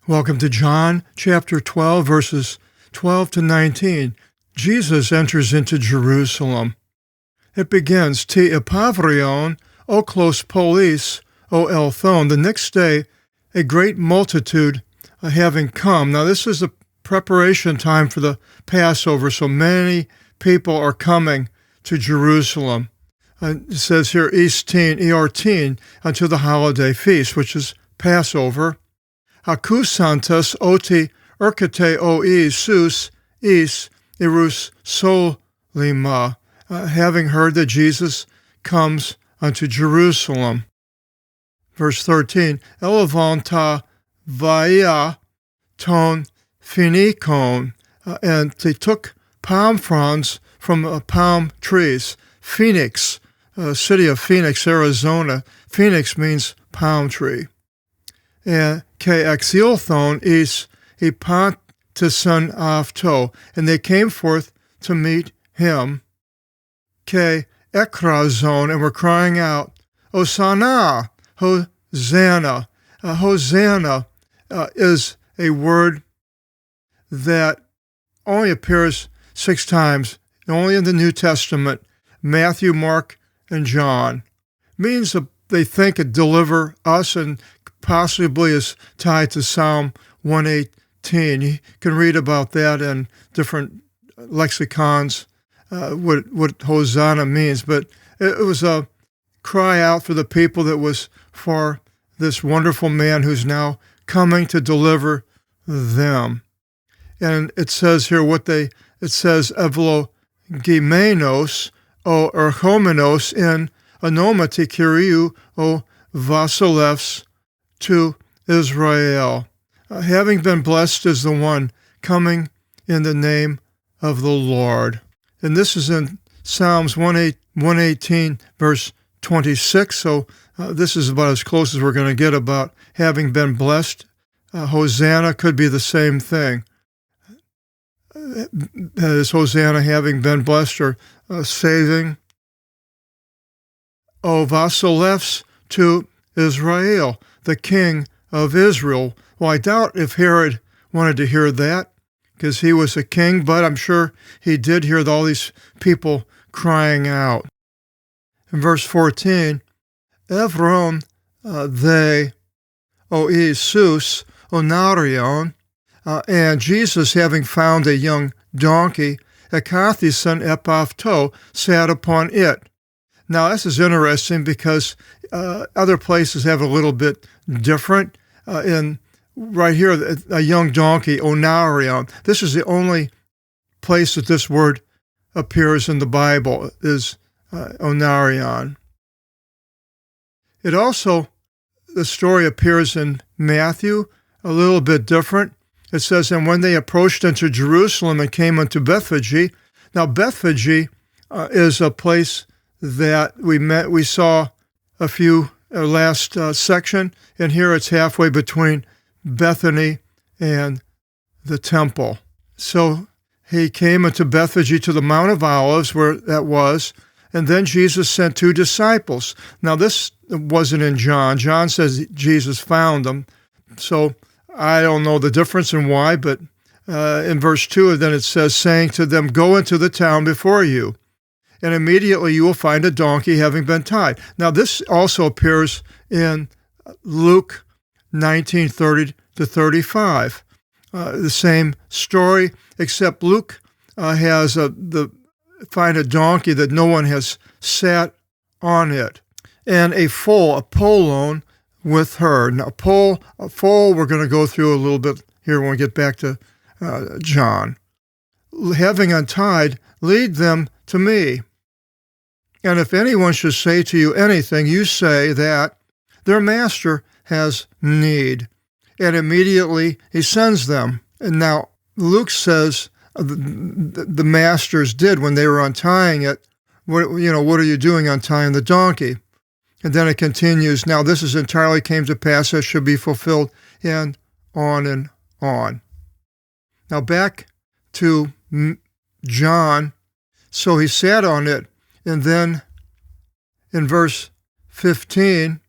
Welcome to John chapter 12, verses 12 to 19. Jesus enters into Jerusalem. It begins, Ti epavrion, o klos polis, o elthon. The next day, a great multitude having come. Now this is the preparation time for the Passover, so many people are coming to Jerusalem. It says here, eartin, unto the holiday feast, which is Passover. Akusantas oti erkete oi sus is Jerusalema, having heard that Jesus comes unto Jerusalem. Verse 13, Elevanta vaia ton phoenikon, and they took palm fronds from palm trees. Phoenix, city of Phoenix, Arizona. Phoenix means palm tree. And ke exilthon is epanteson afto, and they came forth to meet him. Ke ekrazon, and were crying out, Hosanna, Hosanna. Hosanna is a word that only appears 6 times, only in the New Testament, Matthew, Mark, and John. Means that they think it deliver us, and possibly is tied to Psalm 118. You can read about that in different lexicons, what Hosanna means. But it was a cry out for the people that was for this wonderful man who's now coming to deliver them. And it says here it says evlogimenos o erchomenos in anomati kyriou o vasilefs to Israel. Having been blessed is the one coming in the name of the Lord. And this is in Psalms 118, verse 26. So this is about as close as we're going to get about having been blessed. Hosanna could be the same thing. Is Hosanna having been blessed or saving? O vasilefs to Israel, the king of Israel. Well, I doubt if Herod wanted to hear that, because he was a king, but I'm sure he did hear all these people crying out. In verse 14, Evron they o Jesus onarion, and Jesus, having found a young donkey, ekathison epafto, sat upon it. Now, this is interesting because other places have a little bit different. Right here, a young donkey, onarion. This is the only place that this word appears in the Bible, is onarion. It also, the story appears in Matthew, a little bit different. It says, and when they approached unto Jerusalem and came unto Bethphage. Now, Bethphage is a place that we saw a few last section, and here it's halfway between Bethany and the temple. So he came unto Bethphage, to the Mount of Olives, where that was, and then Jesus sent 2 disciples. Now this wasn't in John. John says Jesus found them, so I don't know the difference and why, but in verse 2, then it says, saying to them, go into the town before you, and immediately you will find a donkey having been tied. Now, this also appears in Luke 19:30 to 35. The same story, except Luke has find a donkey that no one has sat on it, and a foal, a polon, with her. Now, a foal, we're going to go through a little bit here when we get back to John. Having untied, lead them to me. And if anyone should say to you anything, you say that their master has need. And immediately he sends them. And now Luke says the masters did when they were untying it. What are you doing untying the donkey? And then it continues, now this is entirely came to pass as should be fulfilled, and on and on. Now back to John. So he sat on it, and then in verse 15,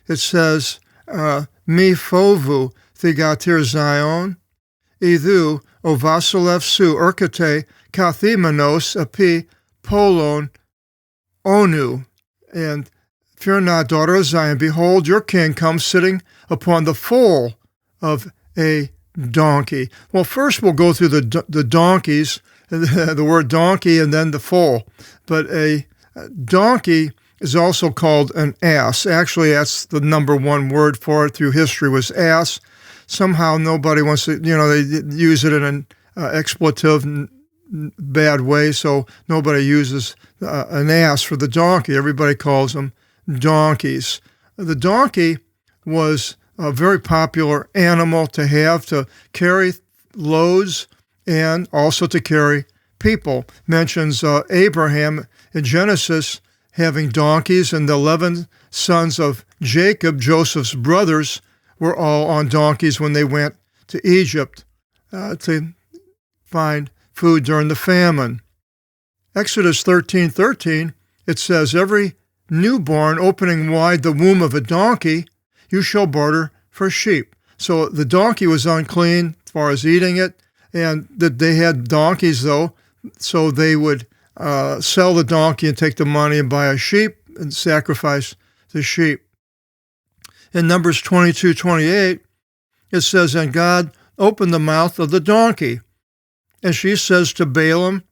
it says, mi fovu thigatir Zion, idhu o vasilev su erkate kathimenos api polon onu. And fear not, daughter of Zion, behold, your king comes sitting upon the foal of a donkey. Well, first we'll go through the donkeys, the word donkey and then the foal. But a donkey is also called an ass. Actually, that's the number one word for it through history was ass. Somehow nobody wants to, they use it in an expletive bad way, so nobody uses an ass for the donkey. Everybody calls them donkeys. The donkey was a very popular animal to have to carry loads and also to carry people. Mentions Abraham in Genesis having donkeys, and the 11 sons of Jacob, Joseph's brothers, were all on donkeys when they went to Egypt to find food during the famine. Exodus 13:13, it says, every newborn opening wide the womb of a donkey, you shall barter for sheep. So the donkey was unclean as far as eating it, and that they had donkeys, though, so they would sell the donkey and take the money and buy a sheep and sacrifice the sheep. In Numbers 22:28, it says, and God opened the mouth of the donkey. And she says to Balaam,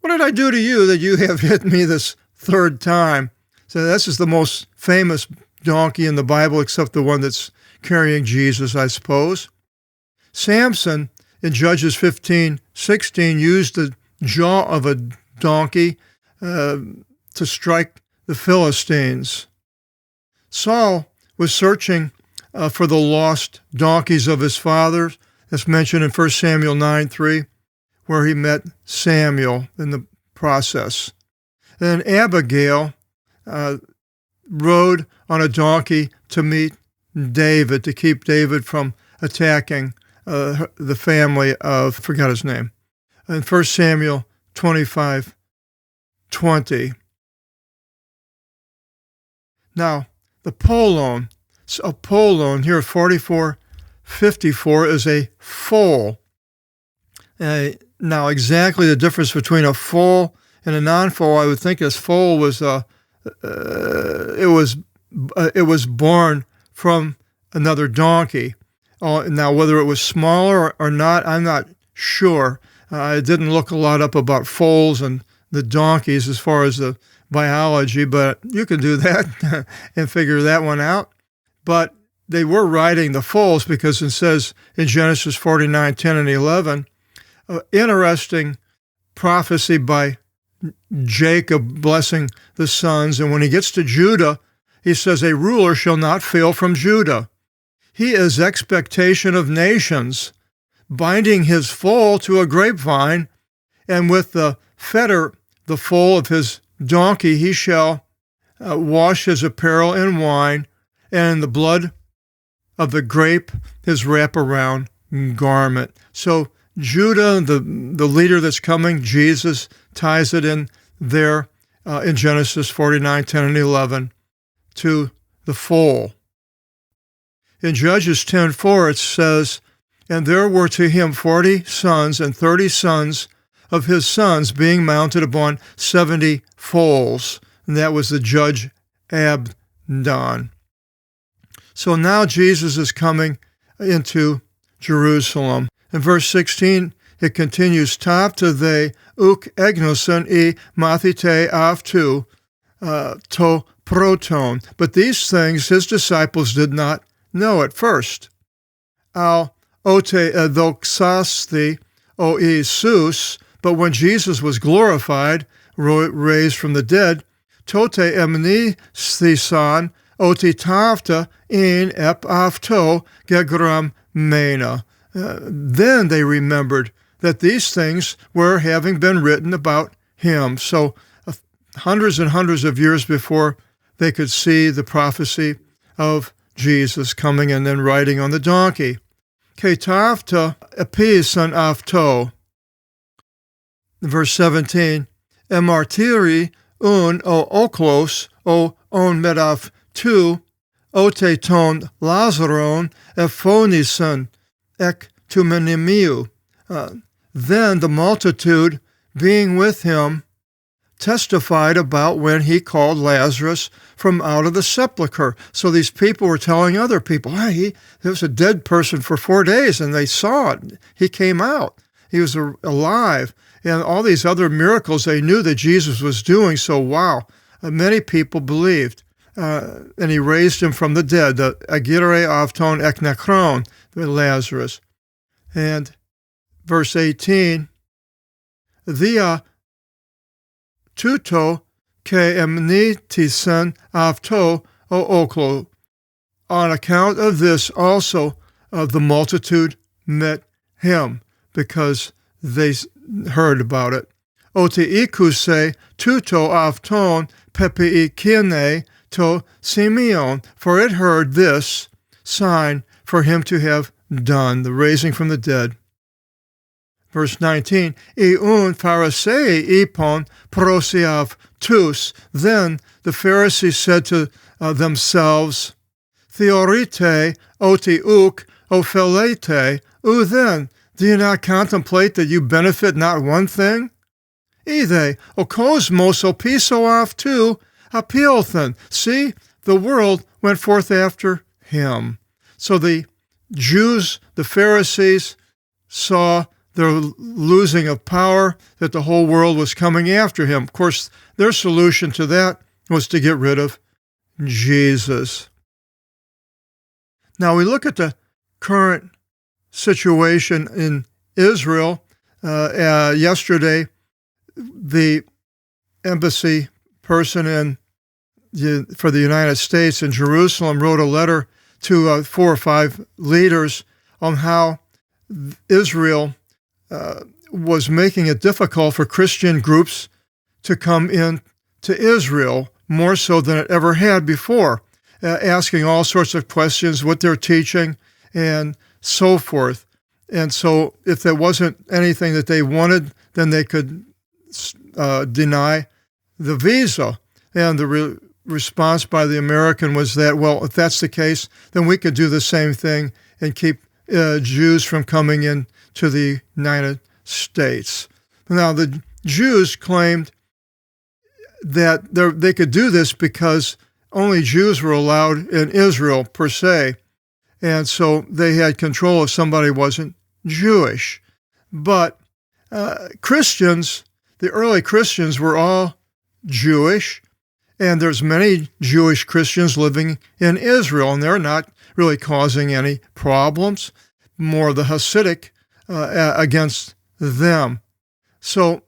what did I do to you that you have hit me this third time? So this is the most famous donkey in the Bible, except the one that's carrying Jesus, I suppose. Samson, in Judges 15:16, used the jaw of a donkey to strike the Philistines. Saul was searching for the lost donkeys of his fathers. That's mentioned in 1 Samuel 9:3, where he met Samuel in the process. Then Abigail rode on a donkey to meet David, to keep David from attacking the family of, I forgot his name, in 1 Samuel 25:20. Now, the polon here, 44:54, is a foal. Now, exactly the difference between a foal and a non-foal, I would think this foal was it was born from another donkey. Now, whether it was smaller or not, I'm not sure. I didn't look a lot up about foals and the donkeys as far as the biology, but you can do that and figure that one out. But they were riding the foals because it says in Genesis 49:10 and 11, interesting prophecy by Jacob blessing the sons. And when he gets to Judah, he says, a ruler shall not fail from Judah. He is expectation of nations, binding his foal to a grapevine, and with the fetter, the foal of his donkey, he shall wash his apparel in wine, and in the blood of the grape, his wraparound garment. So Judah, the leader that's coming, Jesus, ties it in there in Genesis 49:10 and 11 to the foal. In Judges 10:4, it says, and there were to him 40 sons and 30 sons of his sons being mounted upon 70 foals. And that was the judge Abdon. So now Jesus is coming into Jerusalem. In verse 16, it continues, Tavta they uk egnosen e mathite avtu to proton. But these things his disciples did not know at first. Al ote edoxasti o Jesus, but when Jesus was glorified, raised from the dead, tote emni stisan oti tavta in ep avto gegram mena. Then they remembered that these things were having been written about him. So hundreds and hundreds of years before they could see the prophecy of Jesus coming and then riding on the donkey. Ketavta episan avto. Verse 17. Emartiri un o oklos o on medav tu ote ton Lazaron ephonison ek tumenimiu. Then the multitude, being with him, testified about when he called Lazarus from out of the sepulchre. So these people were telling other people, hey, there was a dead person for 4 days, and they saw it. He came out. He was alive. And all these other miracles they knew that Jesus was doing. So, wow, many people believed. And he raised him from the dead, the agire avton ek nekron, Lazarus. And verse 18, Thea tuto ke emnitisen avto o oklo. On account of this also the multitude met him, because they heard about it. Ote ikuse tuto avton pepeikine to Simeon, for it heard this sign for him to have done, the raising from the dead. Verse 19, Iun Pharisei ipon prosiav tus. Then the Pharisees said to themselves, Theorite oti uk ophelete. Then, do you not contemplate that you benefit not one thing? Ide okosmos opisoaf tu apilthan. See, the world went forth after him. So the Jews, the Pharisees, saw their losing of power, that the whole world was coming after him. Of course, their solution to that was to get rid of Jesus. Now we look at the current situation in Israel. Yesterday, the embassy person for the United States in Jerusalem wrote a letter to 4 or 5 leaders on how Israel was making it difficult for Christian groups to come in to Israel, more so than it ever had before, asking all sorts of questions, what they're teaching, and so forth. And so if there wasn't anything that they wanted, then they could deny the visa. And the response by the American was that, well, if that's the case, then we could do the same thing and keep Jews from coming in to the United States. Now, the Jews claimed that they could do this because only Jews were allowed in Israel, per se, and so they had control if somebody wasn't Jewish. But Christians, the early Christians, were all Jewish, and there's many Jewish Christians living in Israel, and they're not really causing any problems, more the Hasidic against them. So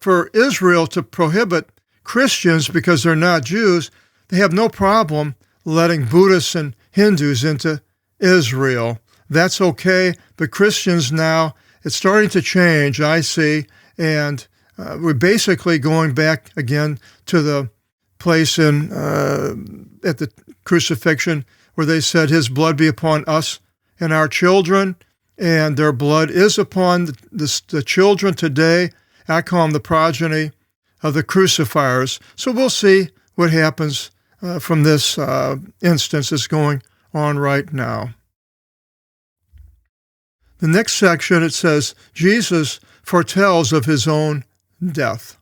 for Israel to prohibit Christians because they're not Jews, they have no problem letting Buddhists and Hindus into Israel. That's okay, but Christians now, it's starting to change, I see, and we're basically going back again to the place at the crucifixion where they said, his blood be upon us and our children, and their blood is upon the children today. I call them the progeny of the crucifiers. So we'll see what happens from this instance that's going on right now. The next section, it says, Jesus foretells of his own death.